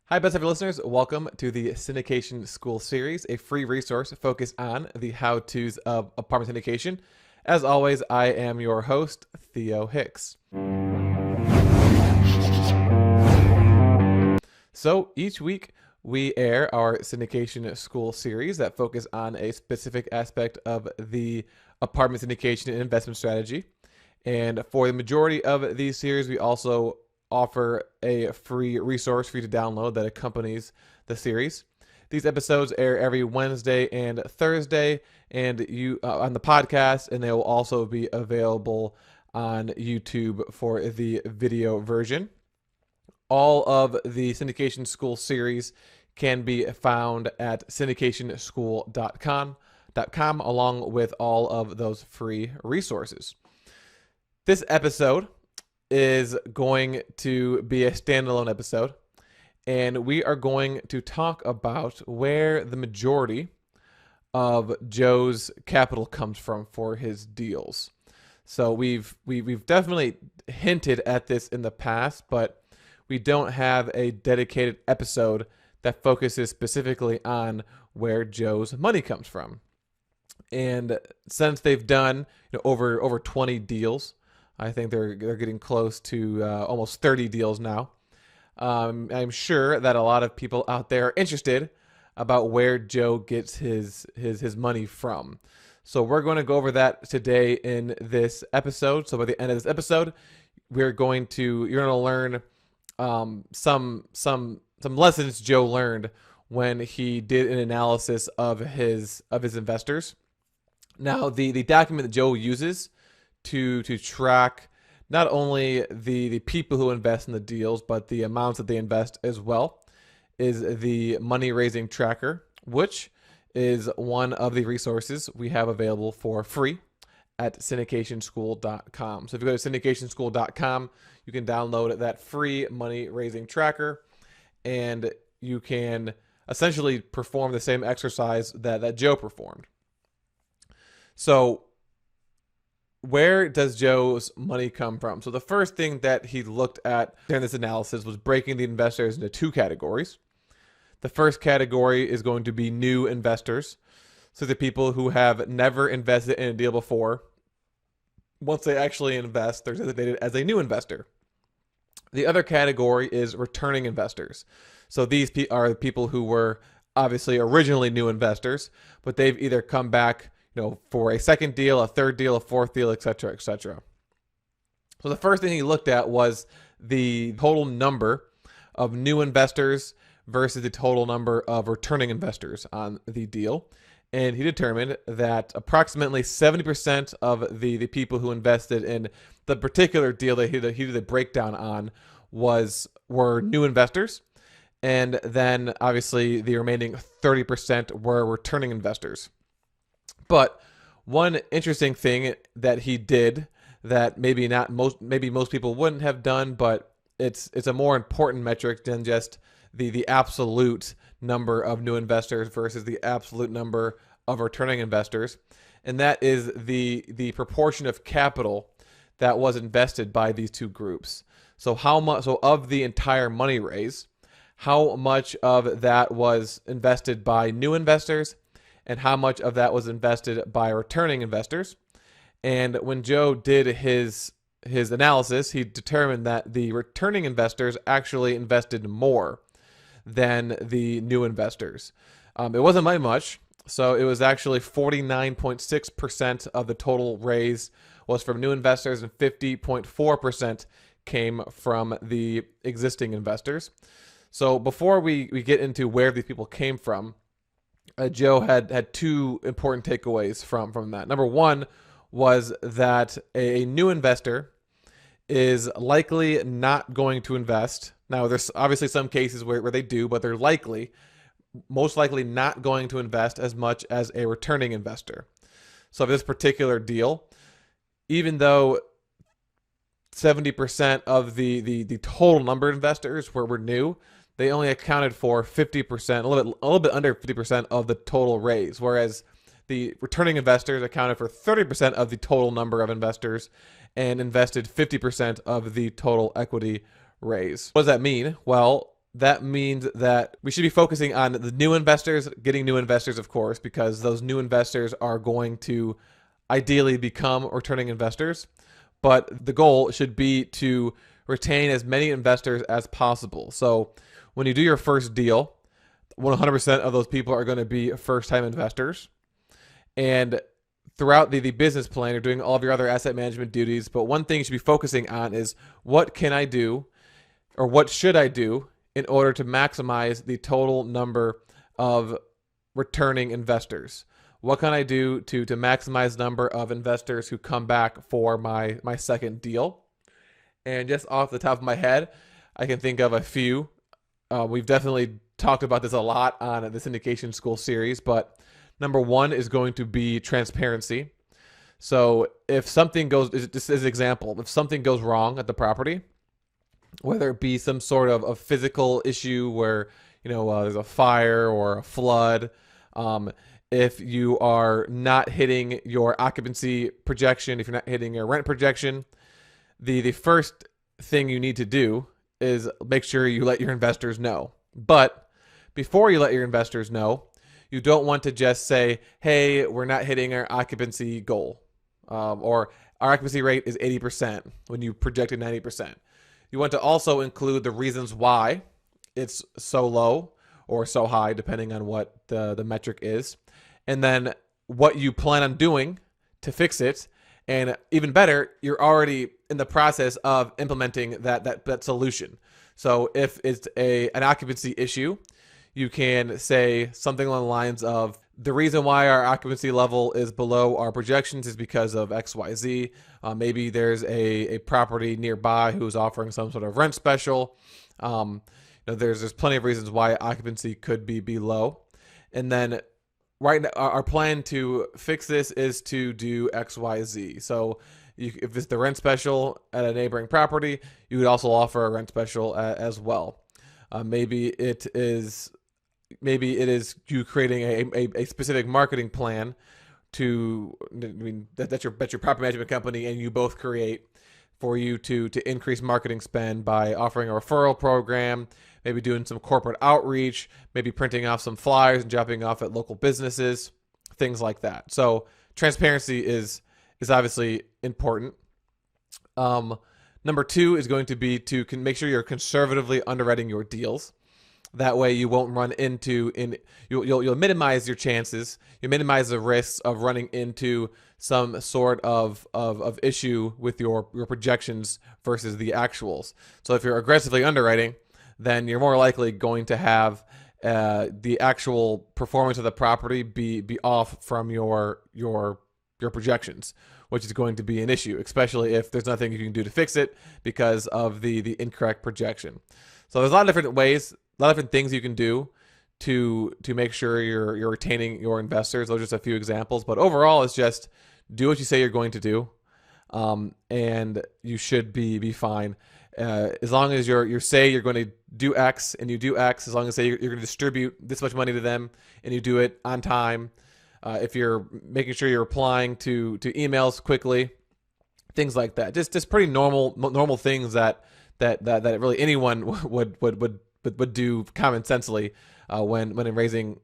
Hi, best ever listeners. Welcome to the Syndication School series, a free resource focused on the how-tos of apartment syndication. As always, I am your host, Theo Hicks. So each week, we air our Syndication School series that focus on a specific aspect of the apartment syndication and investment strategy. And for the majority of these series, we also offer a free resource for you to download that accompanies the series. These episodes air every Wednesday and Thursday, and you on the podcast, and they will also be available on YouTube for the video version. All of the Syndication School series can be found at syndicationschool.com, along with all of those free resources. This episode is going to be a standalone episode, and we are going to talk about where the majority of Joe's capital comes from for his deals. So we've definitely hinted at this in the past, but we don't have a dedicated episode that focuses specifically on where Joe's money comes from. And since they've done over 20 deals, I think they're getting close to almost 30 deals now. I'm sure that a lot of people out there are interested about where Joe gets his money from. So we're going to go over that today in this episode. So by the end of this episode, you're going to learn some lessons Joe learned when he did an analysis of his investors. Now, the document that Joe uses to track not only the people who invest in the deals, but the amounts that they invest as well, is the money raising tracker, which is one of the resources we have available for free at syndicationschool.com. So if you go to syndicationschool.com, you can download that free money raising tracker, and you can essentially perform the same exercise that Joe performed. So where does Joe's money come from? So the first thing that he looked at during this analysis was breaking the investors into two categories. The first category is going to be new investors. So the people who have never invested in a deal before, once they actually invest, they're designated as a new investor. The other category is returning investors. So these are the people who were obviously originally new investors, but they've either come back for a second deal, a third deal, a fourth deal, etc., etc. So the first thing he looked at was the total number of new investors versus the total number of returning investors on the deal. And he determined that approximately 70% of the people who invested in the particular deal that he did a breakdown on were new investors. And then obviously the remaining 30% were returning investors. But one interesting thing that he did that maybe most people wouldn't have done, but it's a more important metric than just the absolute number of new investors versus the absolute number of returning investors, and that is the proportion of capital that was invested by these two groups. So how much? So of the entire money raise, how much of that was invested by new investors, and how much of that was invested by returning investors? And when Joe did his analysis, he determined that the returning investors actually invested more than the new investors. It wasn't by much, so it was actually 49.6% of the total raise was from new investors, and 50.4% came from the existing investors. So before we get into where these people came from, Joe had two important takeaways from that. Number one was that a new investor is likely not going to invest. Now, there's obviously some cases where they do, but they're most likely not going to invest as much as a returning investor. So this particular deal, even though 70% of the total number of investors were new, they only accounted for 50%, a little bit under 50% of the total raise, whereas the returning investors accounted for 30% of the total number of investors and invested 50% of the total equity raise. What does that mean? Well, that means that we should be focusing on the new investors, getting new investors, of course, because those new investors are going to ideally become returning investors. But the goal should be to retain as many investors as possible. So when you do your first deal, 100% of those people are going to be first-time investors. And throughout the business plan, you're doing all of your other asset management duties. But one thing you should be focusing on is what can I do, or what should I do in order to maximize the total number of returning investors? What can I do to maximize the number of investors who come back for my second deal? And just off the top of my head, I can think of a few. We've definitely talked about this a lot on the Syndication School series, but number one is going to be transparency. So if something goes, just as an example, if something goes wrong at the property, whether it be some sort of a physical issue where there's a fire or a flood, if you are not hitting your occupancy projection, if you're not hitting your rent projection, the first thing you need to do is make sure you let your investors know. But before you let your investors know, you don't want to just say, hey, we're not hitting our occupancy goal, or our occupancy rate is 80% when you projected 90%. You want to also include the reasons why it's so low or so high, depending on what the metric is, and then what you plan on doing to fix it. And even better, you're already in the process of implementing that solution. So if it's an occupancy issue, you can say something along the lines of, the reason why our occupancy level is below our projections is because of XYZ. Maybe there's a property nearby who's offering some sort of rent special. There's plenty of reasons why occupancy could be low. And then right now, our plan to fix this is to do XYZ. So if it's the rent special at a neighboring property, you would also offer a rent special as well. Maybe it is you creating a specific marketing plan that's your property management company, and you both create for you to increase marketing spend by offering a referral program, maybe doing some corporate outreach, maybe printing off some flyers and dropping off at local businesses, things like that. So transparency is obviously important. Number two is going to be to make sure you're conservatively underwriting your deals. That way you won't run into, you'll minimize your chances, you minimize the risks of running into some sort of issue with your projections versus the actuals. So if you're aggressively underwriting, then you're more likely going to have the actual performance of the property be off from your projections, which is going to be an issue, especially if there's nothing you can do to fix it because of the incorrect projection. So there's a lot of different ways, a lot of different things you can do to make sure you're retaining your investors. Those are just a few examples, but overall, it's just do what you say you're going to do, and you should be fine. As long as you say you're going to do X and you do X, as long as say you're going to distribute this much money to them and you do it on time. If you're making sure you're replying to emails quickly, things like that. Just pretty normal things that really anyone would do common sensely when raising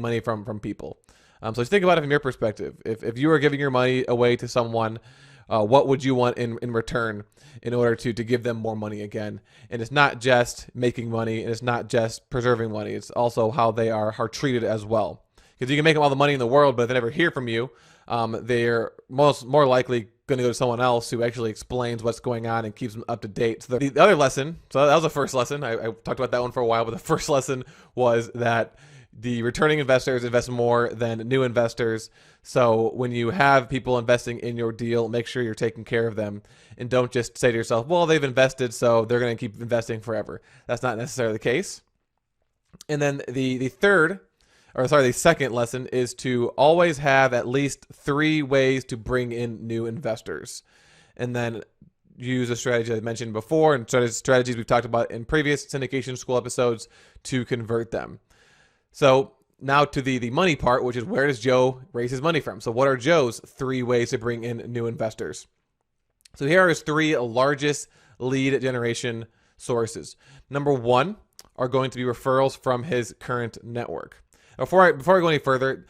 money from people. So just think about it from your perspective. If you were giving your money away to someone, what would you want in return in order to give them more money again? And it's not just making money, and it's not just preserving money. It's also how they are treated as well. Because you can make them all the money in the world, but if they never hear from you, they're more likely going to go to someone else who actually explains what's going on and keeps them up to date. So the other lesson, so that was the first lesson. I talked about that one for a while, but the first lesson was that the returning investors invest more than new investors. So when you have people investing in your deal, make sure you're taking care of them, and don't just say to yourself, well, they've invested, so they're going to keep investing forever. That's not necessarily the case. And then the second lesson is to always have at least 3 ways to bring in new investors. And then use a strategy I mentioned before and strategies we've talked about in previous syndication school episodes to convert them. So now to the money part, which is where does Joe raise his money from? So what are Joe's 3 ways to bring in new investors? So here are his 3 largest lead generation sources. Number 1 are going to be referrals from his current network. Before I go any further,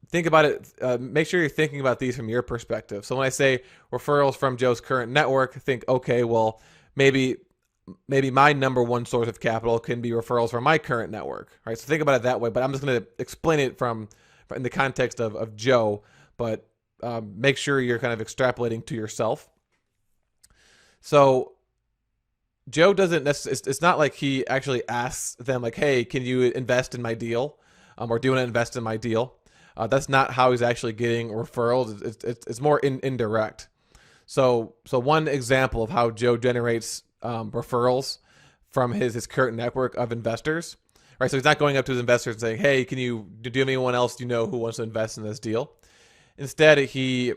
think about it. Make sure you're thinking about these from your perspective. So when I say referrals from Joe's current network, think, okay, well, maybe my number one source of capital can be referrals from my current network, right? So think about it that way, but I'm just going to explain it from in the context of Joe, but make sure you're kind of extrapolating to yourself. So Joe doesn't necessarily, it's not like he actually asks them like, hey, can you invest in my deal? Or do you want to invest in my deal? That's not how he's actually getting referrals. It's more indirect. So one example of how Joe generates referrals from his current network of investors, right? So he's not going up to his investors and saying, hey, do you have anyone else you know who wants to invest in this deal? Instead, he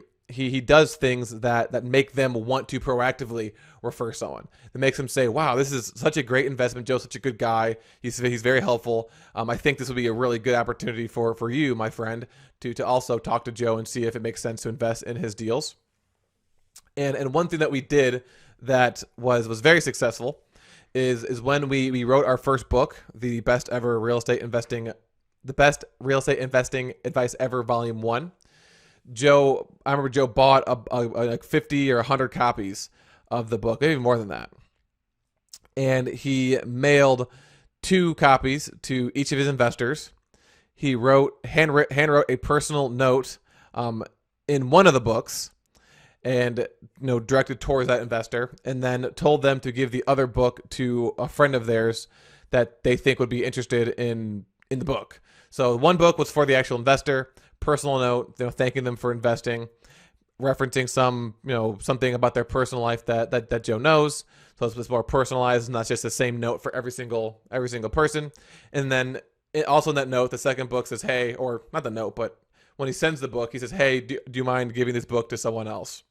does things that make them want to proactively refer someone. That makes them say, wow, this is such a great investment. Joe's such a good guy. He's very helpful. I think this would be a really good opportunity for you, my friend, to also talk to Joe and see if it makes sense to invest in his deals. And one thing that we did that was very successful is when we wrote our first book, the best real estate investing advice ever, volume 1. I remember Joe bought like 50 or 100 copies of the book, maybe more than that. And he mailed 2 copies to each of his investors. He hand wrote a personal note in one of the books, and directed towards that investor, and then told them to give the other book to a friend of theirs that they think would be interested in the book. So one book was for the actual investor, personal note, thanking them for investing, referencing something about their personal life that Joe knows. So it's more personalized, not just the same note for every single person. And then also in that note, the second book says, hey, or not the note, but when he sends the book, he says, hey, do you mind giving this book to someone else?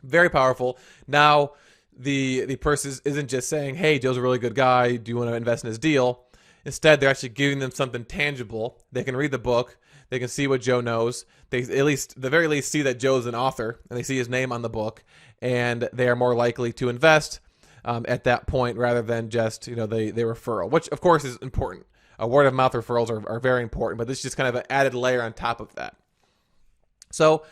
Very powerful. Now the person isn't just saying, hey, Joe's a really good guy, do you want to invest in his deal? Instead, they're actually giving them something tangible. They can read the book. They can see what Joe knows. They the very least see that Joe's an author, and they see his name on the book, and they are more likely to invest at that point rather than just they referral, which of course is important. Word of mouth referrals are very important, but this is just kind of an added layer on top of that. So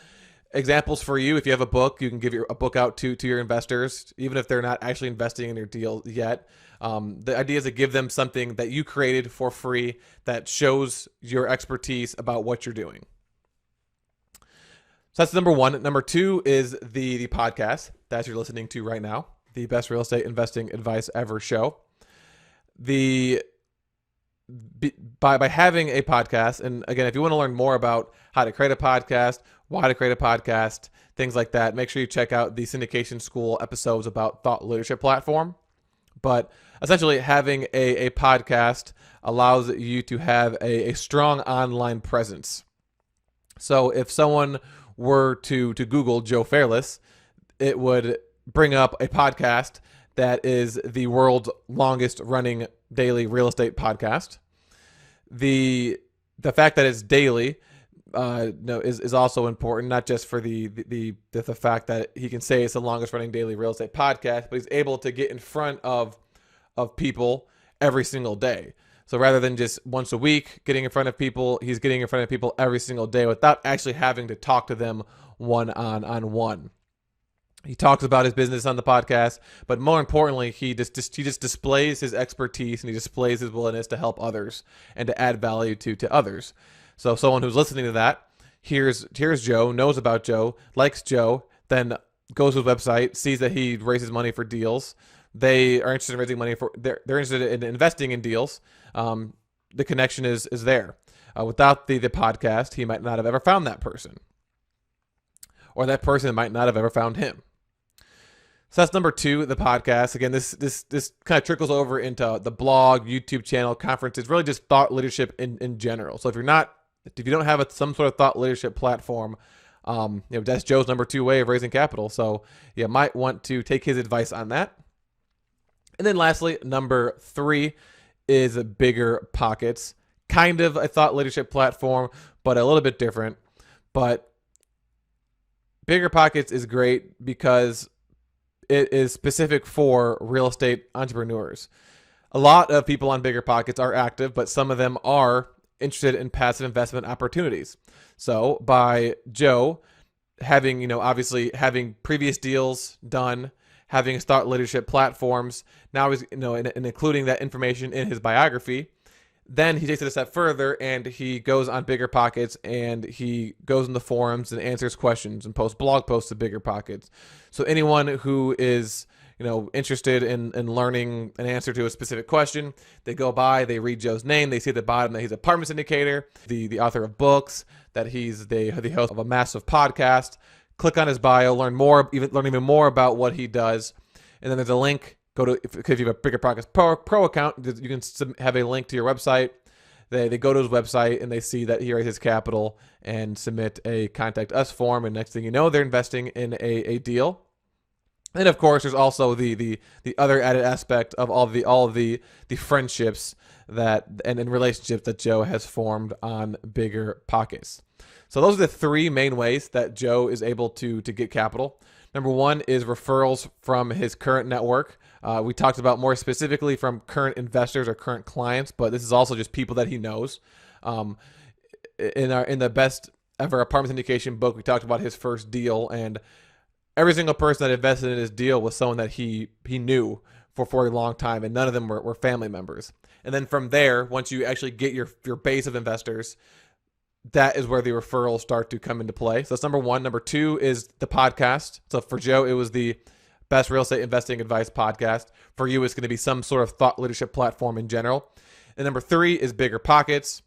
examples for you: if you have a book, you can give a book out to your investors, even if they're not actually investing in your deal yet. The idea is to give them something that you created for free that shows your expertise about what you're doing. So that's number 1. Number 2 is the podcast that you're listening to right now, the Best Real Estate Investing Advice Ever show. By having a podcast, and again, if you want to learn more about how to create a podcast, why to create a podcast, things like that, make sure you check out the Syndication School episodes about thought leadership platform. But essentially, having a podcast allows you to have a strong online presence. So if someone were to Google Joe Fairless, it would bring up a podcast that is the world's longest running daily real estate podcast. The fact that it's daily is also important, not just for the fact that he can say it's the longest running daily real estate podcast, but he's able to get in front of people every single day. So rather than just once a week getting in front of people, he's getting in front of people every single day without actually having to talk to them one-on-one. He talks about his business on the podcast, but more importantly, he just displays his expertise, and he displays his willingness to help others and to add value to others. So someone who's listening to that hears Joe, knows about Joe, likes Joe, then goes to his website, sees that he raises money for deals. They are interested in raising money they're interested in investing in deals. The connection is there. Without the podcast, he might not have ever found that person, or that person might not have ever found him. So that's number 2, the podcast. Again, this kind of trickles over into the blog, YouTube channel, conferences, really just thought leadership in general. So if you don't have some sort of thought leadership platform, that's Joe's number 2 way of raising capital. So you might want to take his advice on that. And then lastly, number 3 is Bigger Pockets. Kind of a thought leadership platform, but a little bit different. But Bigger Pockets is great because it is specific for real estate entrepreneurs. A lot of people on Bigger Pockets are active, but some of them are interested in passive investment opportunities. So by Joe having, obviously having previous deals done, having his thought leadership platforms, now he's, and including that information in his biography, then he takes it a step further and he goes on Bigger Pockets and he goes in the forums and answers questions and posts blog posts to Bigger Pockets. So anyone who is, interested in learning an answer to a specific question, they go by, they read Joe's name, they see at the bottom that he's a apartment syndicator, the author of books, that he's the host of a massive podcast. Click on his bio, learn even more about what he does, and then there's a link. If you have a Bigger Pockets Pro account, you can have a link to your website. They go to his website and they see that he raises capital and submit a contact us form, and next thing you know, they're investing in a deal. And of course, there's also the other added aspect of all of the friendships and relationships that Joe has formed on Bigger Pockets. So those are the three main ways that Joe is able to get capital. Number one is referrals from his current network. We talked about more specifically from current investors or current clients, but this is also just people that he knows. In the best ever apartment syndication book, we talked about his first deal, and every single person that invested in his deal was someone that he knew for a long time, and none of them were family members. And then from there, once you actually get your base of investors, that is where the referrals start to come into play. So that's number one. Number two is the podcast. So for Joe, it was the best real estate investing advice podcast. For you, it's going to be some sort of thought leadership platform in general. And number three is Bigger Pockets.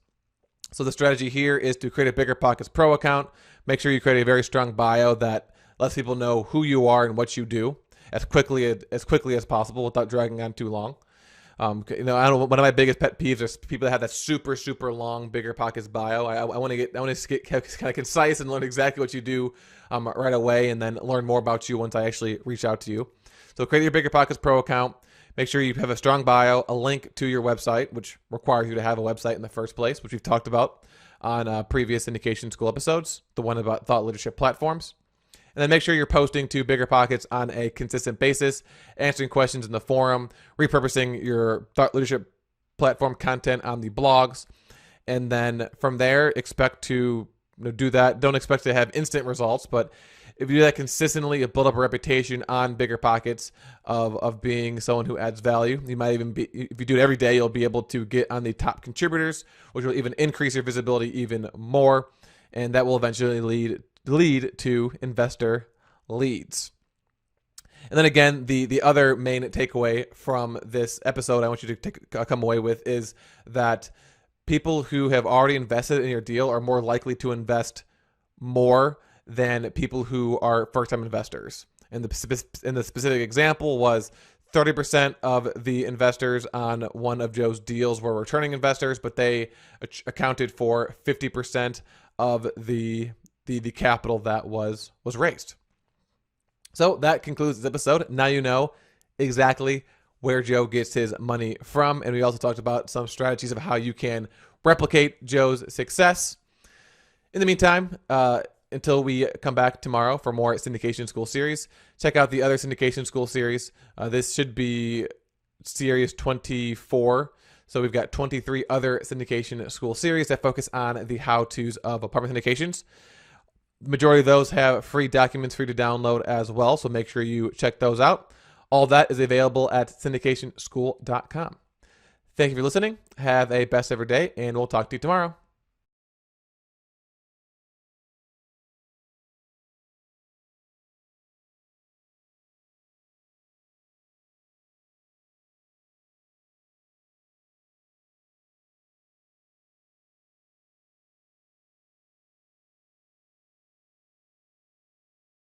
So the strategy here is to create a Bigger Pockets Pro account. Make sure you create a very strong bio that lets people know who you are and what you do as quickly as possible without dragging on too long. I don't know, one of my biggest pet peeves is people that have that super, super long Bigger Pockets bio. I want to get kind of concise and learn exactly what you do right away, and then learn more about you once I actually reach out to you. So create your Bigger Pockets Pro account. Make sure you have a strong bio, a link to your website, which requires you to have a website in the first place, which we've talked about on previous Syndication School episodes, the one about thought leadership platforms. And then make sure you're posting to Bigger Pockets on a consistent basis, answering questions in the forum, repurposing your thought leadership platform content on the blogs. And then from there, expect to do that. Don't expect to have instant results, but if you do that consistently, you build up a reputation on Bigger Pockets of being someone who adds value. You might even be, if you do it every day, you'll be able to get on the top contributors, which will even increase your visibility even more. And that will eventually lead to investor leads. And then again, the other main takeaway from this episode I want you to come away with is that people who have already invested in your deal are more likely to invest more than people who are first-time investors. And the specific example was 30% of the investors on one of Joe's deals were returning investors, but they accounted for 50% of the capital that was raised. So that concludes this episode. Now you know exactly where Joe gets his money from, and we also talked about some strategies of how you can replicate Joe's success. In the meantime, until we come back tomorrow for more Syndication School series, check out the other Syndication School series. This should be series 24. So we've got 23 other Syndication School series that focus on the how-tos of apartment syndications. Majority of those have free documents for you to download as well, so make sure you check those out. All that is available at syndicationschool.com. Thank you for listening. Have a best ever day, and we'll talk to you tomorrow.